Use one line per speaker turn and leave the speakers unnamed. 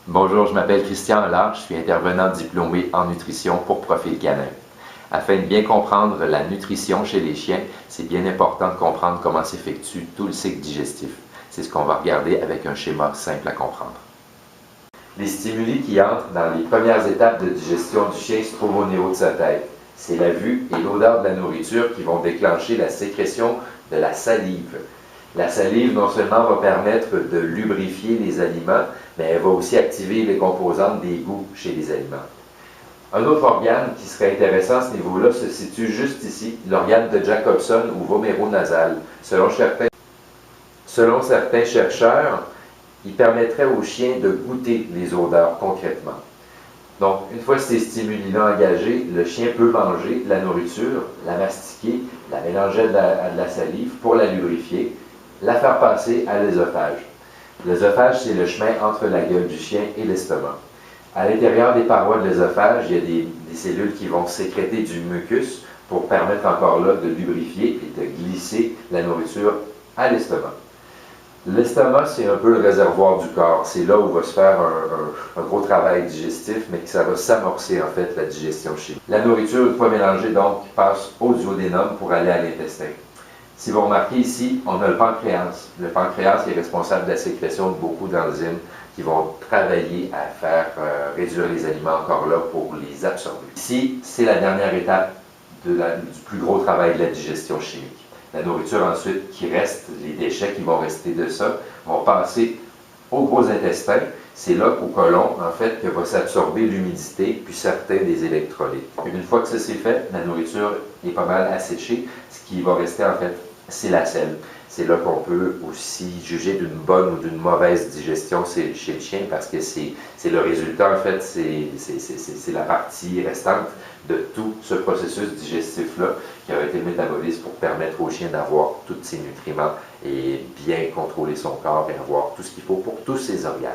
Bonjour, je m'appelle Christian Allard, je suis intervenant diplômé en nutrition pour Profil Canin. Afin de bien comprendre la nutrition chez les chiens, c'est bien important de comprendre comment s'effectue tout le cycle digestif. C'est ce qu'on va regarder avec un schéma simple à comprendre. Les stimuli qui entrent dans les premières étapes de digestion du chien se trouvent au niveau de sa tête. C'est la vue et l'odeur de la nourriture qui vont déclencher la sécrétion de la salive. La salive, non seulement va permettre de lubrifier les aliments, mais elle va aussi activer les composantes des goûts chez les aliments. Un autre organe qui serait intéressant à ce niveau-là se situe juste ici, l'organe de Jacobson ou voméronasal. Selon certains chercheurs, il permettrait aux chiens de goûter les odeurs concrètement. Donc, une fois ces stimuli-là engagés, le chien peut manger la nourriture, la mastiquer, la mélanger à de la salive pour la lubrifier, la faire passer à l'œsophage. L'œsophage, c'est le chemin entre la gueule du chien et l'estomac. À l'intérieur des parois de l'œsophage, il y a des cellules qui vont sécréter du mucus pour permettre encore là de lubrifier et de glisser la nourriture à l'estomac. L'estomac, c'est un peu le réservoir du corps. C'est là où va se faire un gros travail digestif, mais que ça va s'amorcer en fait la digestion chimique. La nourriture, une fois mélangée, donc, passe au duodénum pour aller à l'intestin. Si vous remarquez ici, on a le pancréas. Le pancréas est responsable de la sécrétion de beaucoup d'enzymes qui vont travailler à faire réduire les aliments encore là pour les absorber. Ici, c'est la dernière étape du plus gros travail de la digestion chimique. La nourriture ensuite qui reste, les déchets qui vont rester de ça, vont passer au gros intestin. C'est là qu'au côlon, en fait, que va s'absorber l'humidité puis certains des électrolytes. Une fois que ça c'est fait, la nourriture est pas mal asséchée. Ce qui va rester, en fait, c'est la selle. C'est là qu'on peut aussi juger d'une bonne ou d'une mauvaise digestion chez le chien parce que c'est le résultat, en fait, c'est la partie restante de tout ce processus digestif-là qui a été le métabolisme pour permettre au chien d'avoir tous ses nutriments et bien contrôler son corps et avoir tout ce qu'il faut pour tous ses organes.